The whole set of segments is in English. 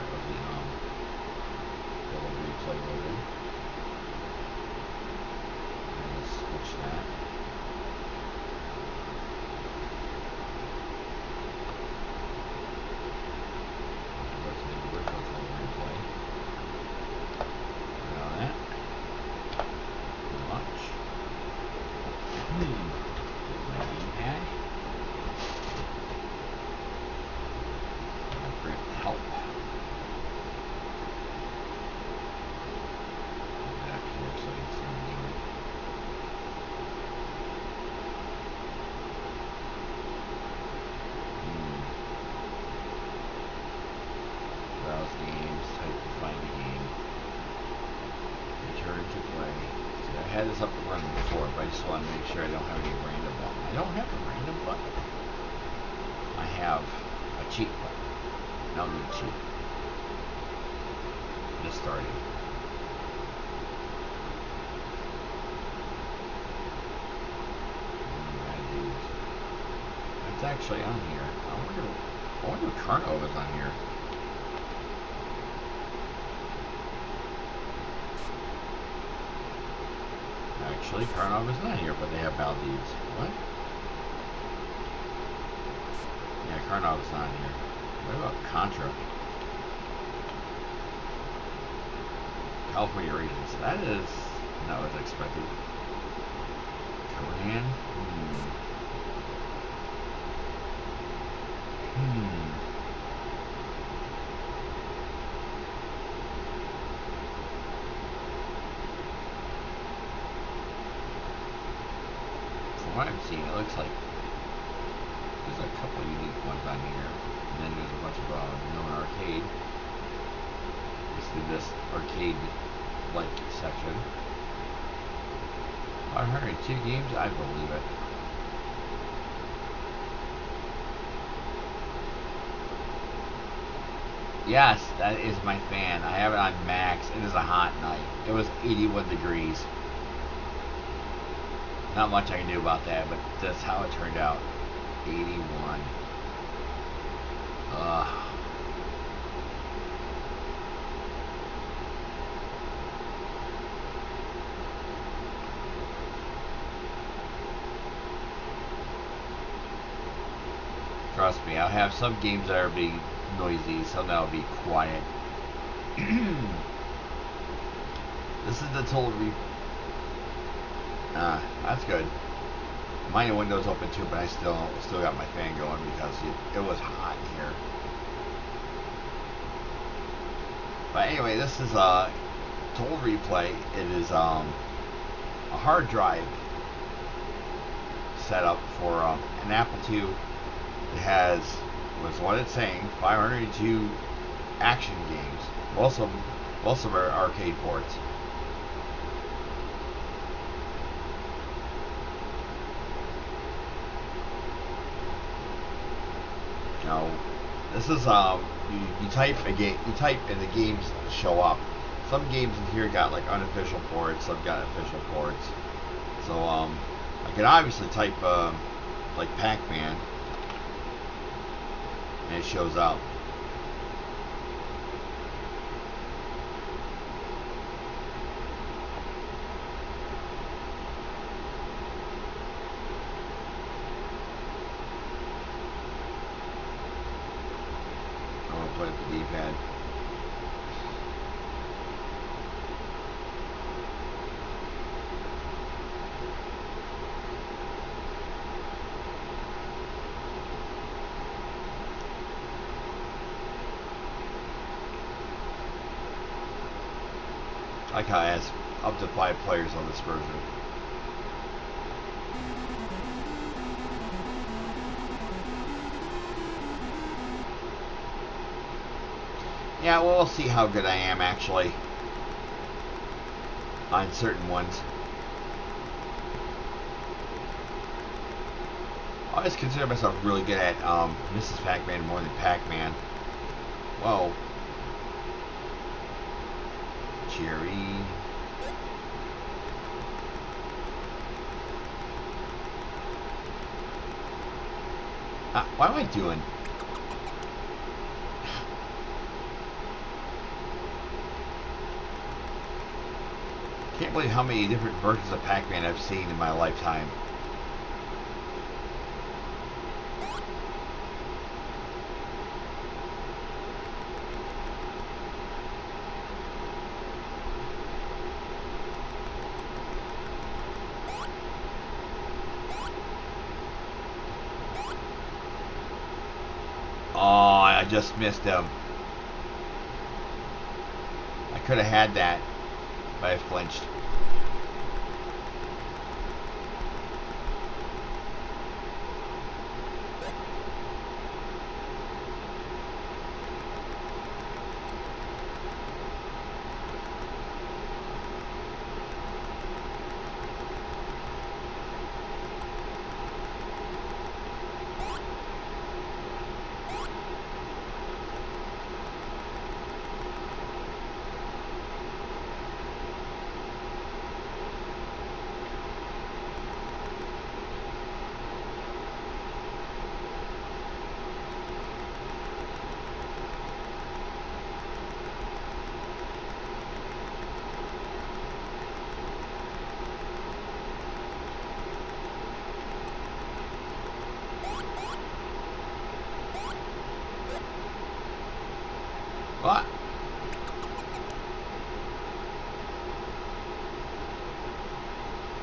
of the little replay loaded. I'm going to switch that. Let's make it work with the replay. Now that. Launch. My gamepad. Help. Back here so you can see me doing it. Browse games, type to find a game. Return to play. See, I had this up and running before, but I just want to make sure I don't have any random button. I don't have a random button. I have a cheat button. No need cheat. Just starting. It's actually on here. I wonder if Carno is on here. Actually, Carno is not here, but they have Valdez. What? Yeah, Carno is not here. What about Contra? California Regions. That is not as expected. Conan? From what I'm seeing, it looks like there's a couple unique ones on here. And then there's a bunch of known arcade. This arcade-like section. 502 games, I believe it. Yes, that is my fan. I have it on max. It is a hot night. It was 81 degrees. Not much I can do about that, but that's how it turned out. 81. Ugh. Trust me, I'll have some games that will be noisy, some that will be quiet. This is the total that's good. My window's open too, but I still got my fan going because it was hot here. But anyway, this is a total replay. It is a hard drive setup for an Apple II. It has, was what it's saying, 502 action games. Most of them are arcade ports. Now, this is you type a game, and the games show up. Some games in here got like unofficial ports, some got official ports. So I can obviously type like Pac-Man, and it shows up. Put the D-pad. I like how it has up to 5 players on this version. Yeah, well, we'll see how good I am, actually, on certain ones. I always consider myself really good at Mrs. Pac-Man more than Pac-Man. Whoa. Jerry. What am I doing? Can't believe how many different versions of Pac-Man I've seen in my lifetime. Oh, I just missed him. I could have had that, but I flinched. What?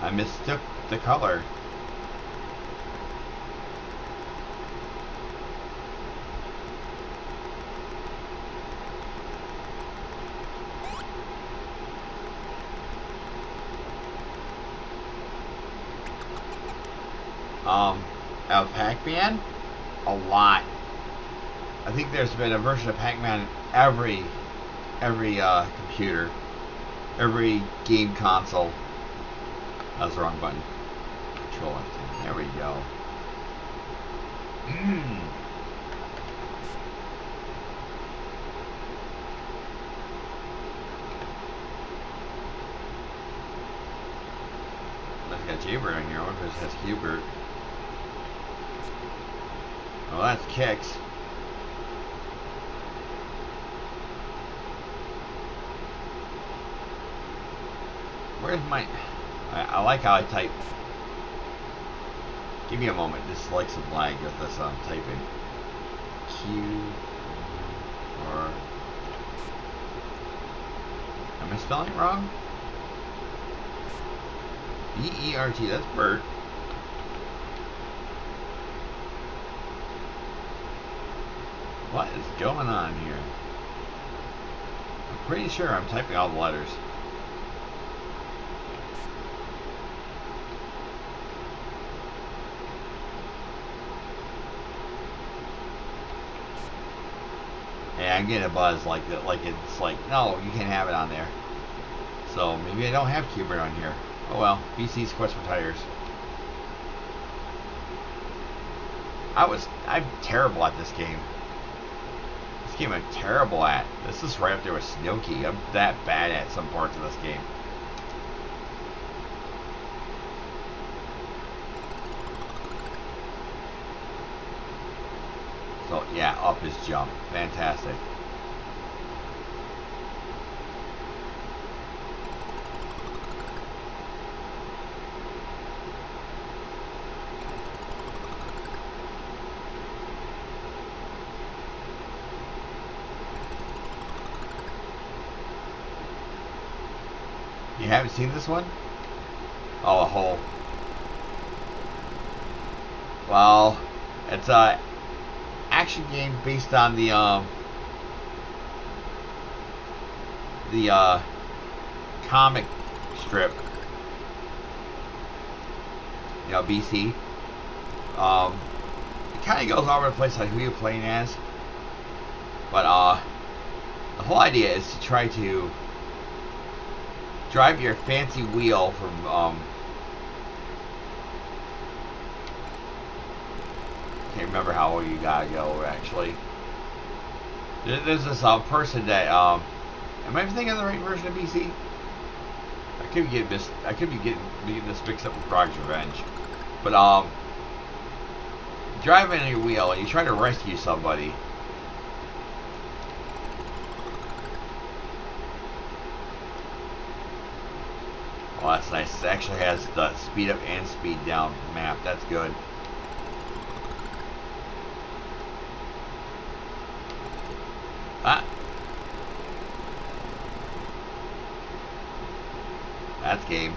I mistook the color. Of Pac-Man? A lot. I think there's been a version of Pac-Man in every computer, every game console. That was the wrong button. Control F10. There we go. Let's got Jaybird in here. I wonder if this has Hubert. Well, that's Kicks. Where's my... I like how I type. Give me a moment. Just like some lag with this typing. Q or... Am I spelling it wrong? B-E-R-T. That's Bert. What is going on here? I'm pretty sure I'm typing all the letters. Yeah, I'm getting a buzz like that. Like it's like, no, you can't have it on there. So maybe I don't have Cubert on here. Oh well, BC's Quest for Tires. I'm terrible at this game. This game I'm terrible at. This is right up there with Snooki. I'm that bad at some parts of this game. So yeah, up his jump. Fantastic. You haven't seen this one? Oh, a hole. Well, it's a action game based on the comic strip. You know, BC. It kind of goes all over the place on who you're playing as. But the whole idea is to try to drive your fancy wheel from can't remember how you gotta go actually. There's this person that am I thinking of the right version of BC? I could be getting this mixed up with Frog's Revenge. But driving on your wheel and you try to rescue somebody. Oh, that's nice. It actually has the speed up and speed down map. That's good. Ah. That's game.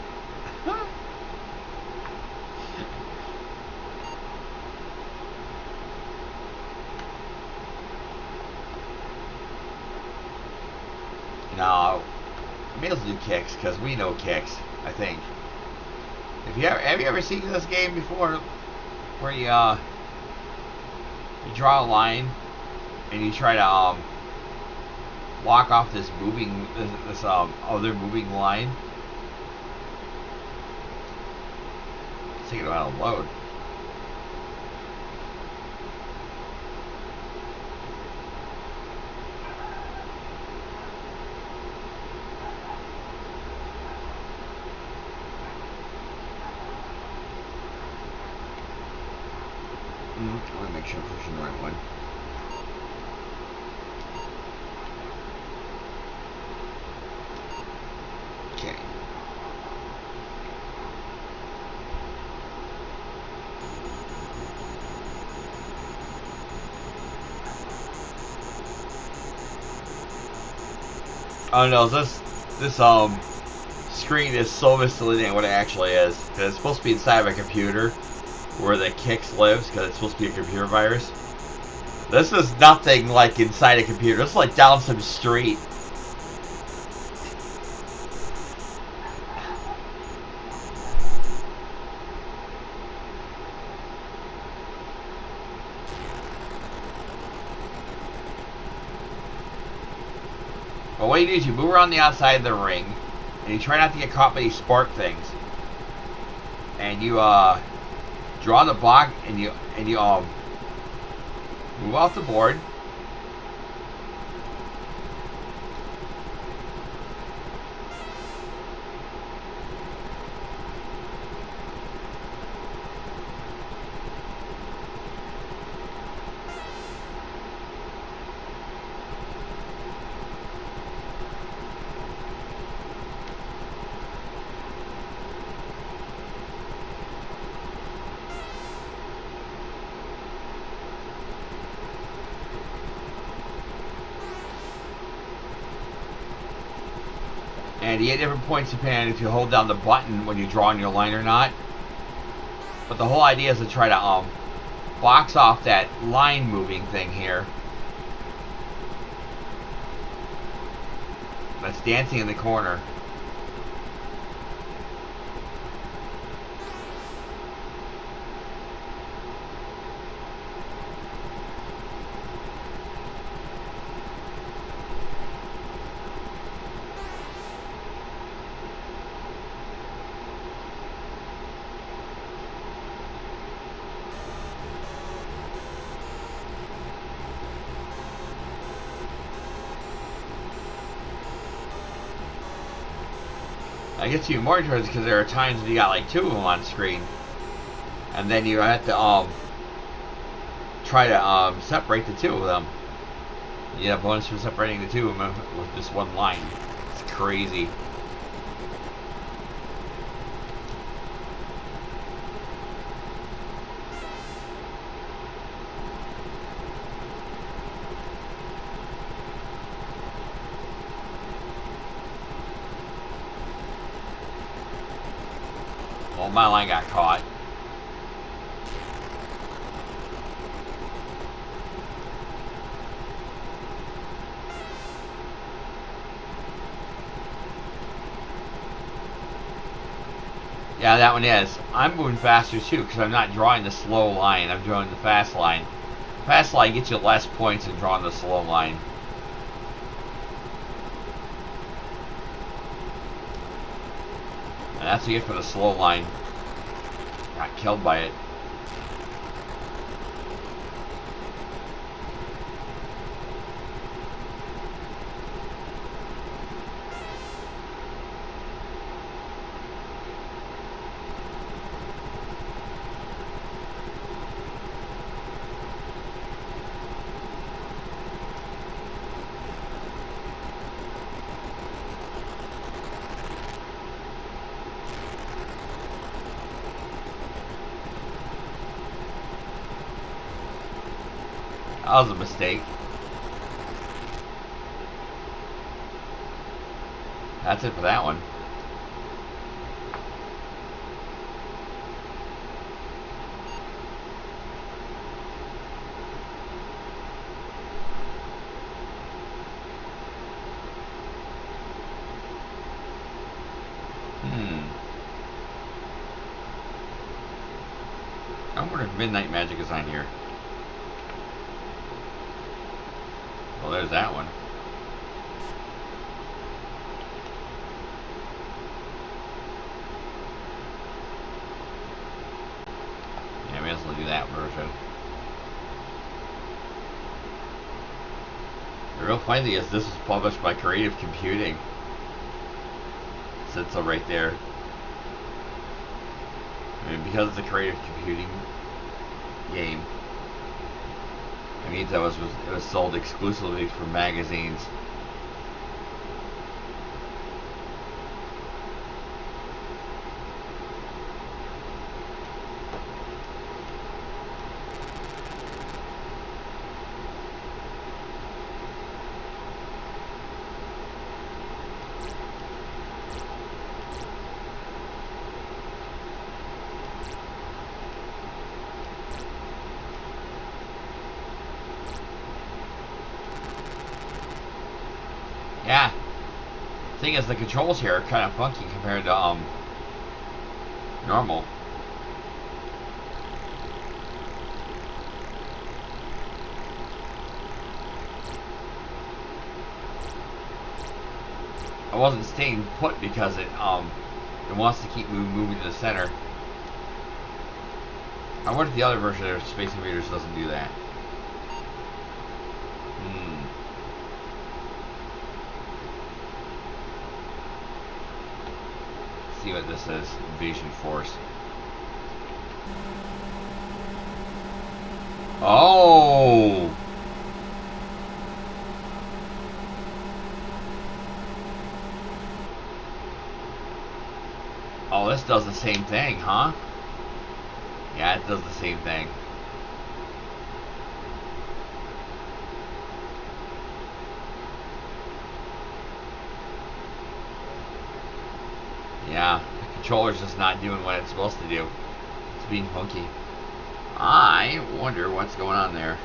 No, maybe let's do kicks because we know kicks. I think. If you ever, have you ever seen this game before, where you draw a line and you try to walk off this moving this other moving line? It's taking a while to load. I want to make sure I'm pushing the right one. Okay. Oh no, this screen is so misleading what it actually is. Because it's supposed to be inside of a computer where the Kix lives, because it's supposed to be a computer virus. This is nothing like inside a computer. This is like down some street. But what you do is you move around the outside of the ring, and you try not to get caught by these spark things. And you draw the block, and you move off the board. And you get different points depending if you hold down the button when you draw on your line or not. But the whole idea is to try to box off that line moving thing here. That's dancing in the corner. I guess even more interesting because there are times when you got like two of them on screen, and then you have to try to separate the two of them. You get a bonus for separating the two of them with just one line. It's crazy. Well, my line got caught. Yeah, that one is. I'm moving faster too because I'm not drawing the slow line. I'm drawing the fast line. Fast line gets you less points than drawing the slow line. And that's what you get for the slow line. Got killed by it. That was a mistake. That's it for that one. I wonder if Midnight Magic is on here. Well, there's that one. Yeah, I may as well do that version. The real funny thing is this was published by Creative Computing. It said so right there. I mean, because it's a Creative Computing game, it means that it was sold exclusively for magazines. Yeah. Thing is, the controls here are kind of funky compared to normal. I wasn't staying put because it wants to keep moving to the center. I wonder if the other version of Space Invaders doesn't do that. See what this is. Invasion Force. Oh! Oh, this does the same thing, huh? Yeah, it does the same thing. Yeah, the controller's just not doing what it's supposed to do. It's being funky. I wonder what's going on there.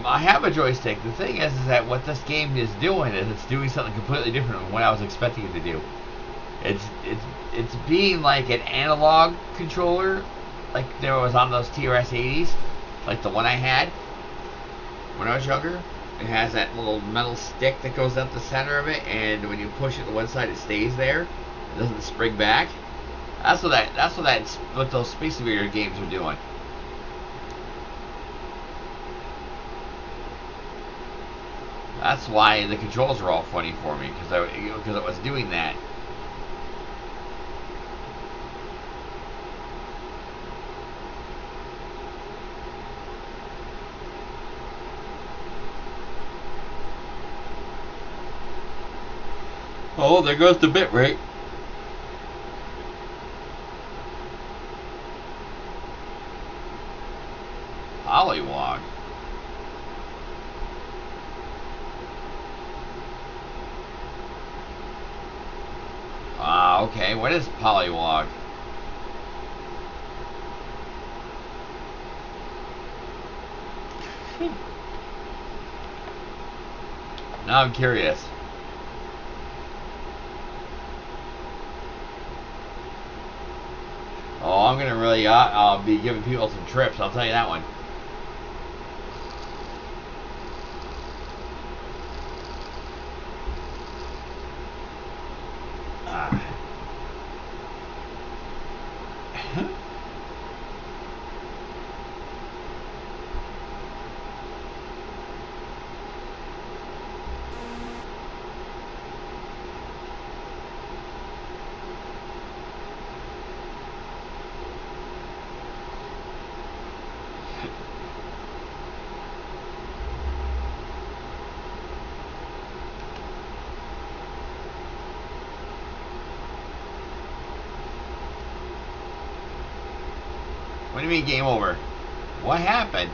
I have a joystick. The thing is that what this game is doing is it's doing something completely different from what I was expecting it to do. It's being like an analog controller, like there was on those TRS-80s, like the one I had when I was younger. It has that little metal stick that goes up the center of it, and when you push it to one side, it stays there. It doesn't spring back. That's what those Space Invader games are doing. That's why the controls are all funny for me, because it was doing that. Oh, there goes the bit rate. Pollywog. Okay, what is Pollywog? Now I'm curious. Oh, I'm gonna really be giving people some trips, I'll tell you that one. What do you mean game over? What happened?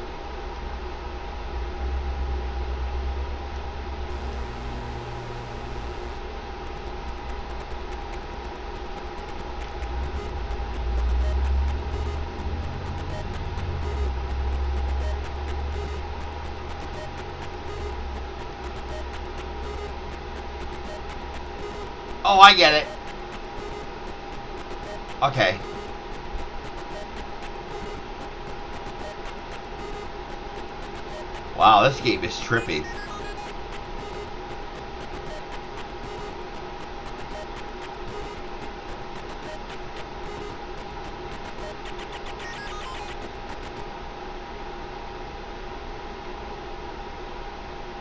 Oh, I get it. Okay. Wow, this game is trippy.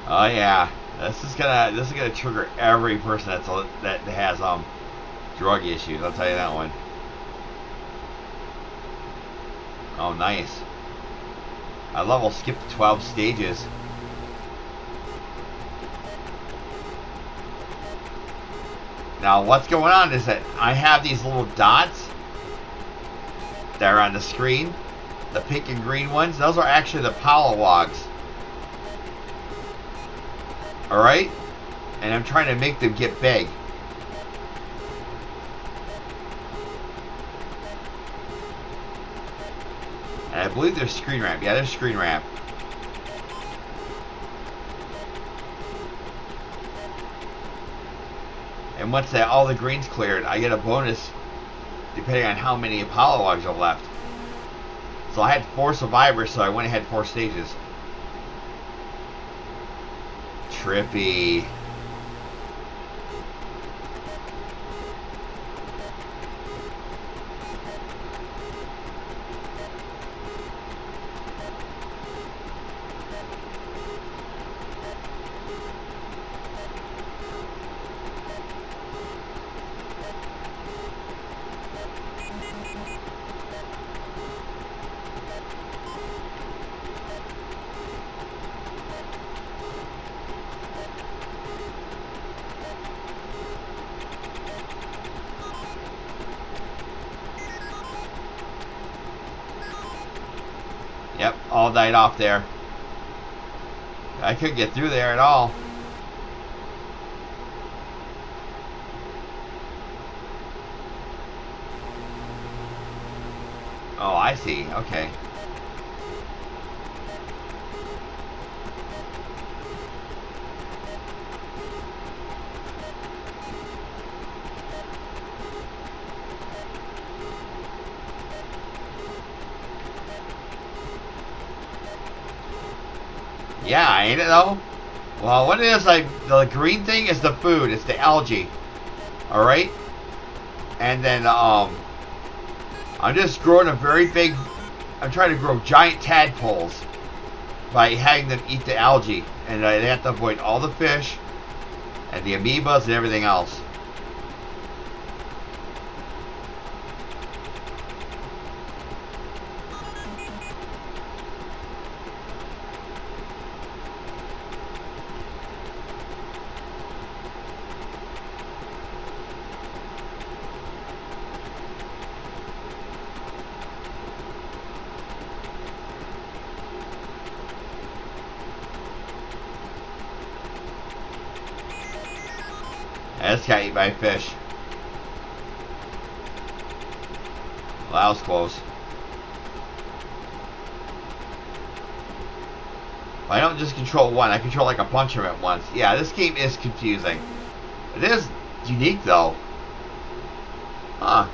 Oh yeah, this is gonna trigger every person that has drug issues. I'll tell you that one. Oh, nice. I level skipped 12 stages. Now, what's going on is that I have these little dots that are on the screen. The pink and green ones, those are actually the Polywogs. Alright? And I'm trying to make them get big. And I believe there's screen wrap. Yeah, there's screen wrap. And once all the green's cleared, I get a bonus depending on how many Polywogs are left. So I had 4 survivors, so I went ahead 4 stages. Trippy. Yep, all died off there. I couldn't get through there at all. Oh, I see. Okay. Yeah, ain't it though? Well, what it is, like, the green thing is the food. It's the algae. Alright? And then, I'm just growing a very big... I'm trying to grow giant tadpoles by having them eat the algae. And I have to avoid all the fish and the amoebas and everything else. I just got eaten by a fish. Well, that was close. I don't just control one, I control like a bunch of them at once. Yeah, this game is confusing. It is unique though. Huh.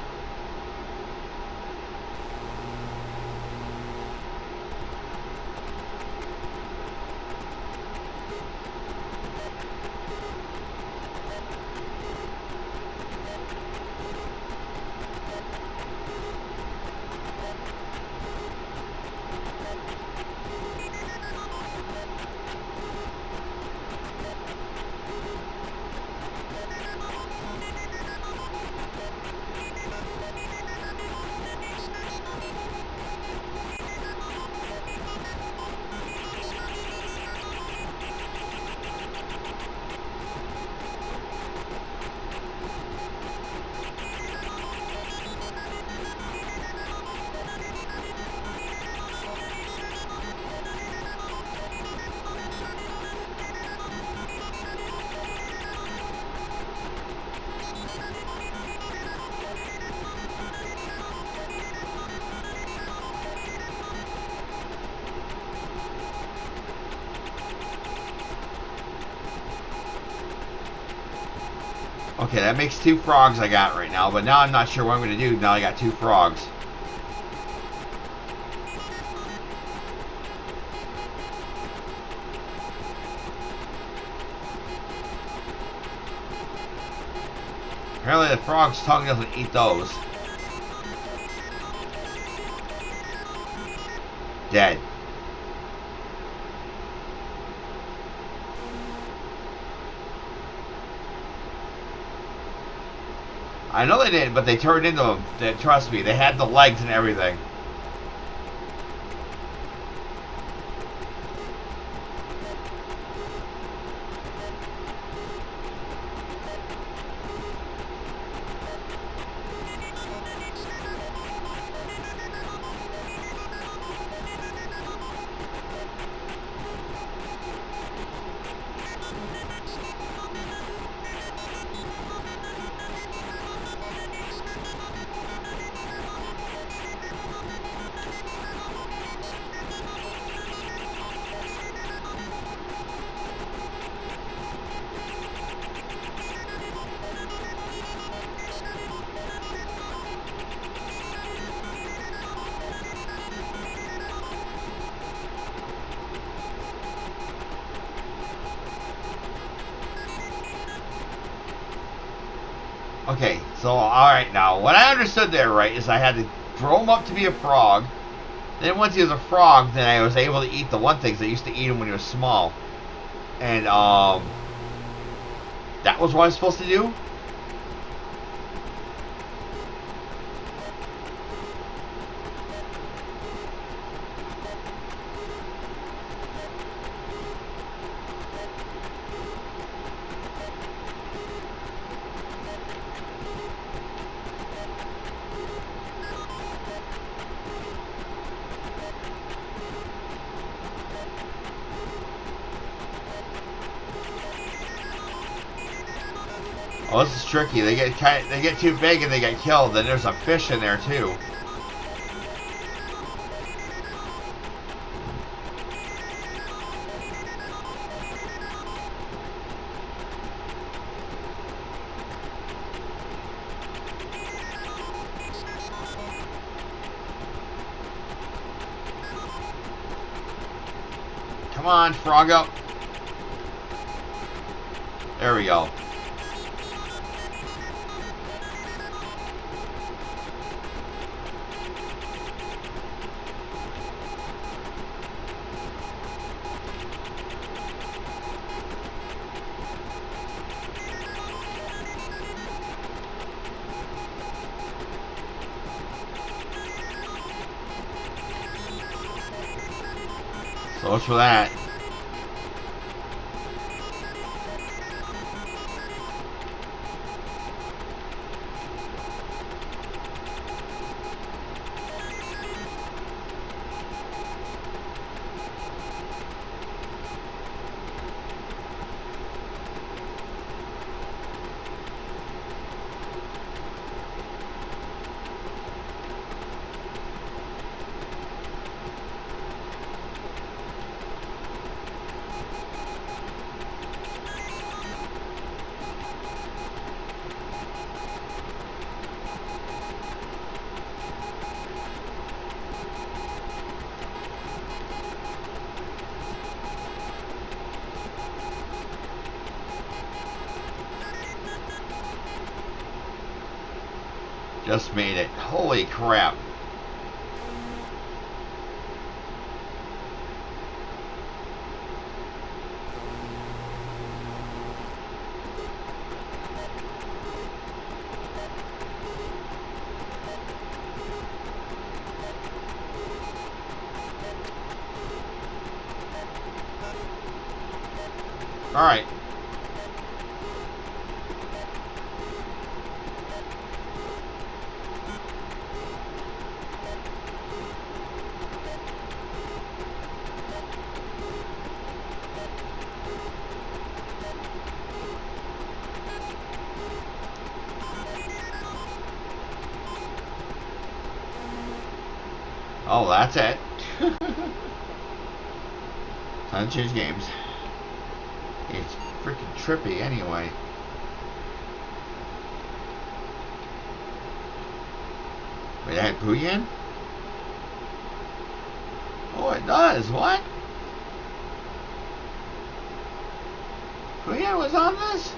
Okay, that makes 2 frogs I got right now, but now I'm not sure what I'm going to do now I got 2 frogs. Apparently the frog's tongue doesn't eat those. Dead. I know they did, but they turned into them. Trust me, they had the legs and everything. Okay, so alright now, what I understood there, right, is I had to grow him up to be a frog. Then once he was a frog, then I was able to eat the one things. I used to eat him when he was small. And, that was what I was supposed to do? Oh, this is tricky. They get too big and they get killed. Then there's a fish in there too. Come on, frog up. There we go. So what's for that? Just made it. Holy crap. All right. Oh, that's it. Time to change games. It's freaking trippy anyway. Wait, that Puyan? Oh, it does. What? Puyan was on this?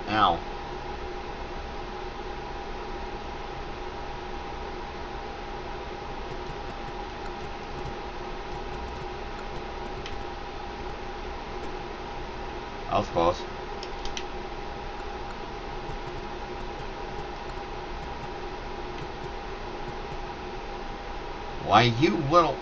Ow. I was close. Why, you little...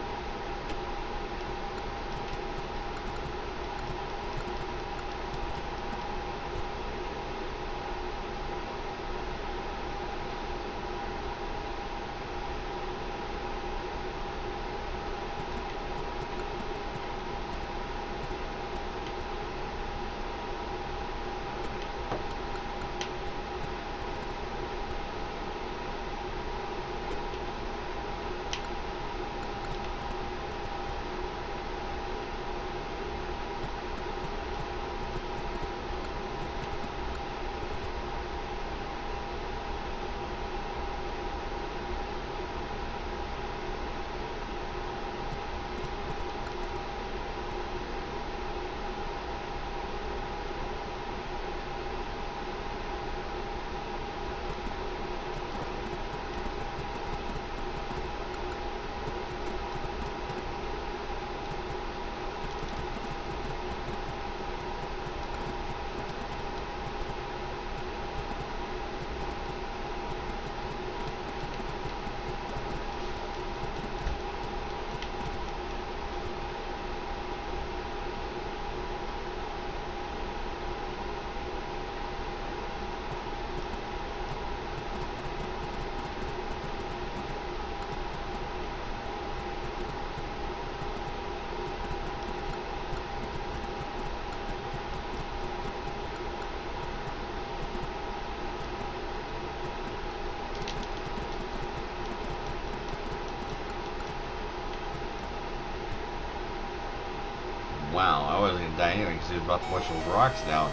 Wow, I wasn't gonna die anyway because he was about to push those rocks down.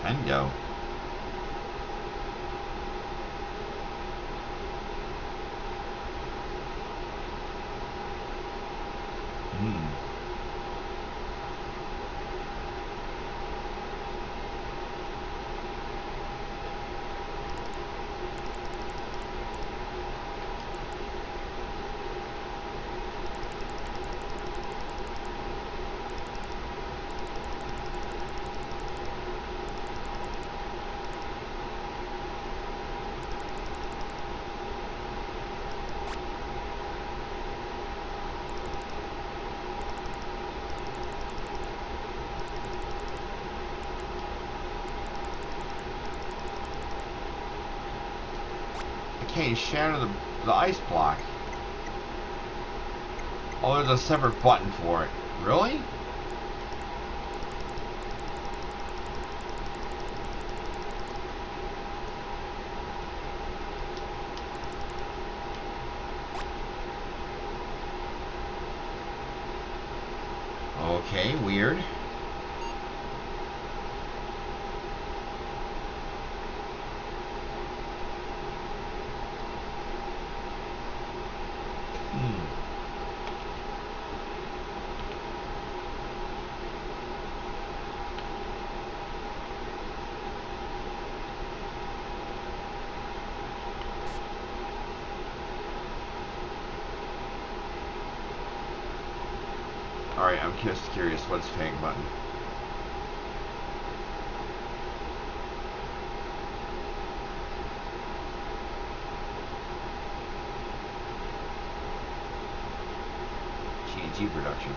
And go. Can't shatter the ice block. Oh, there's a separate button for it. Really? Okay, weird. Alright, I'm just curious, what's the panic button? RPG production.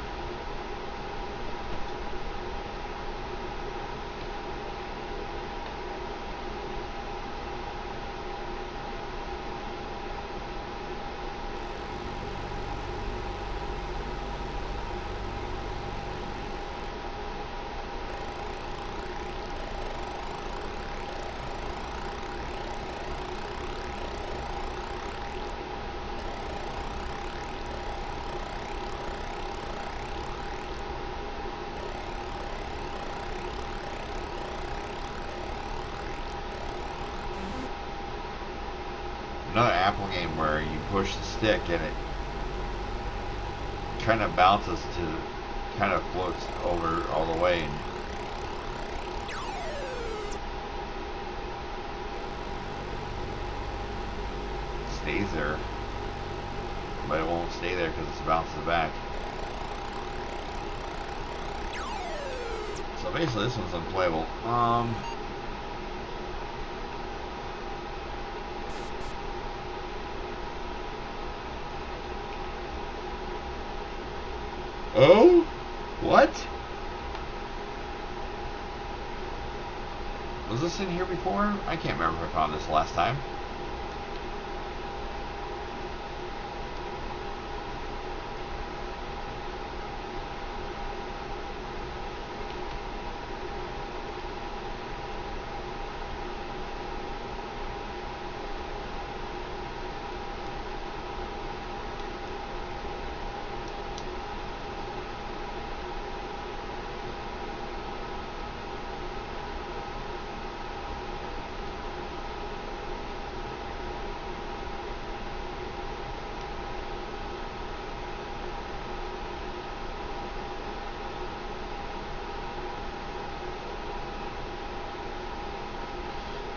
Another Apple game where you push the stick and it kind of bounces to, kind of floats over all the way and stays there, but it won't stay there because it bounces back. So basically this one's unplayable. Oh? What? Was this in here before? I can't remember if I found this last time.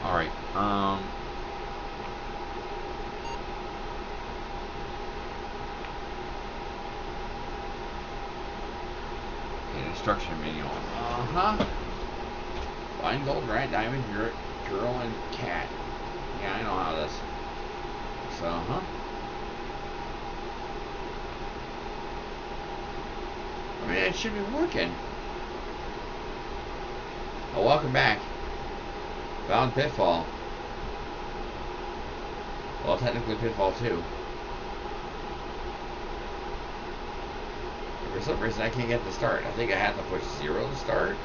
Alright, okay, instruction manual. Find gold, rat, diamond, girl, and cat. Yeah, I know how this. So, I mean, it should be working. Oh, welcome back. Found Pitfall. Well, technically Pitfall 2. For some reason I can't get to start. I think I have to push 0 to start.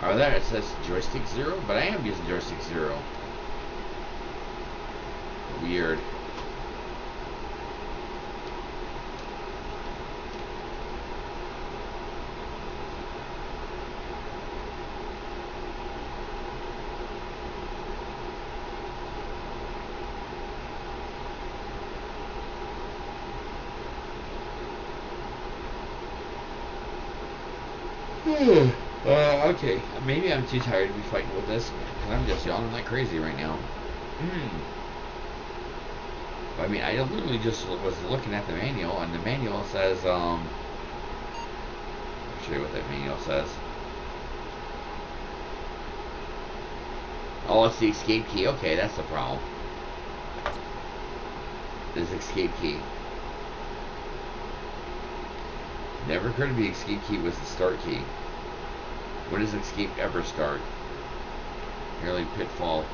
Oh, there it says joystick 0, but I am using joystick 0. Weird. Okay, maybe I'm too tired to be fighting with this, because I'm just yawning like crazy right now. I mean, I literally just was looking at the manual, and the manual says, I'll show you what that manual says. Oh, it's the escape key. Okay, that's the problem. This escape key. Never occurred to me escape key was the start key. When does escape ever start? Merely Pitfall.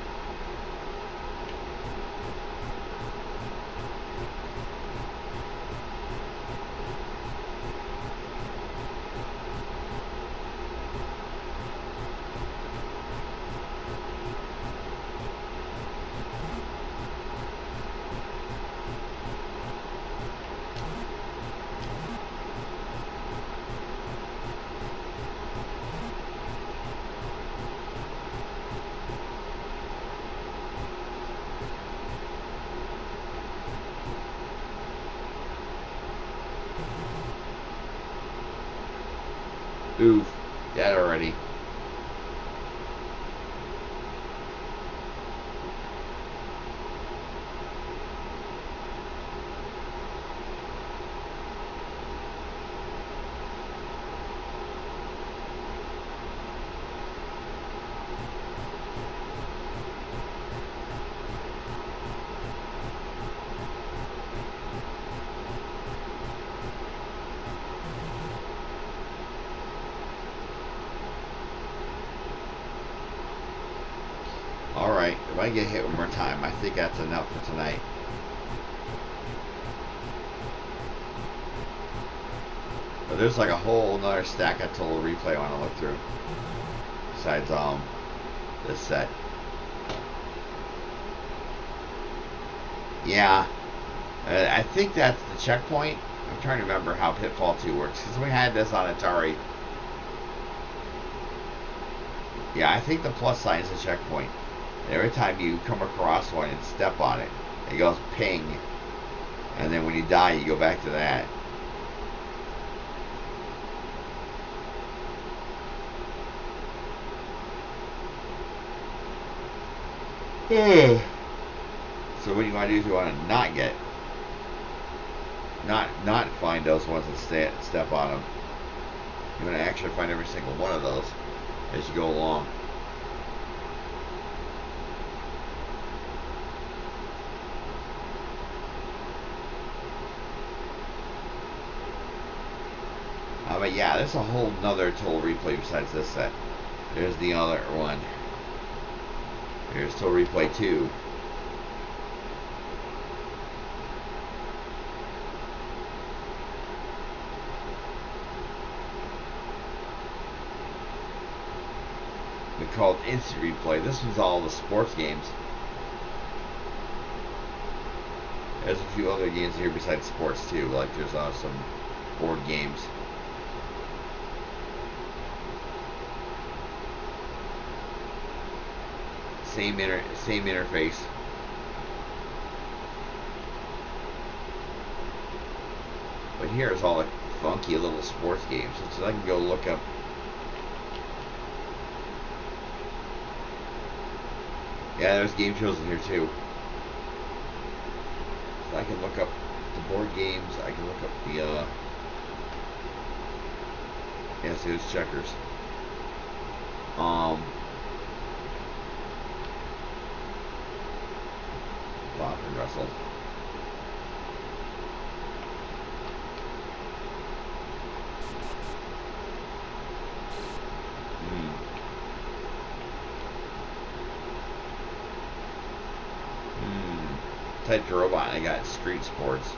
Oof, that already. I get hit one more time, I think that's enough for tonight. But there's like a whole another stack of Total Replay I want to look through. Besides this set. Yeah. I think that's the checkpoint. I'm trying to remember how Pitfall 2 works, because we had this on Atari. Yeah, I think the plus sign is a checkpoint. And every time you come across one and step on it, it goes ping. And then when you die, you go back to that. So what you want to do is you want to not get, not find those ones that step on them. You want to actually find every single one of those as you go along. But yeah, there's a whole nother Total Replay besides this set. There's the other one. Here's Total Replay 2. We call it Instant Replay. This one's all the sports games. There's a few other games here besides sports too. Like there's some board games. Same interface. But here's all the funky little sports games. So I can go look up. Yeah, there's game shows in here too. So I can look up the board games. I can look up the yeah, see there's checkers. Flop and wrestle. Typed a robot and I got Street Sports.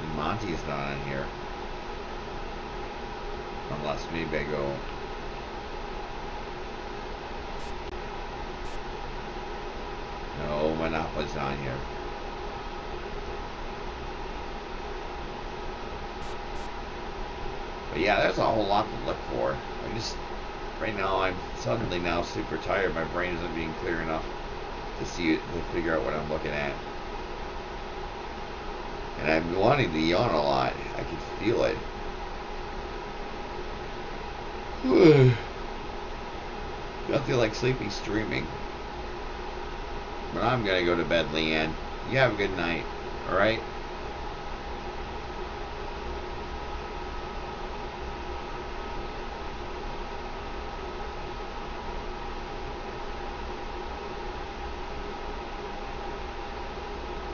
And Monty's not on here. Unless maybe I go. No, Monopoly's not on here. But yeah, there's a whole lot to look for. I just, right now, I'm suddenly now super tired. My brain isn't being clear enough to see it, to figure out what I'm looking at. And I'm wanting to yawn a lot. I can feel it. Nothing like sleepy streaming. But I'm gonna go to bed, Leanne. You have a good night. Alright?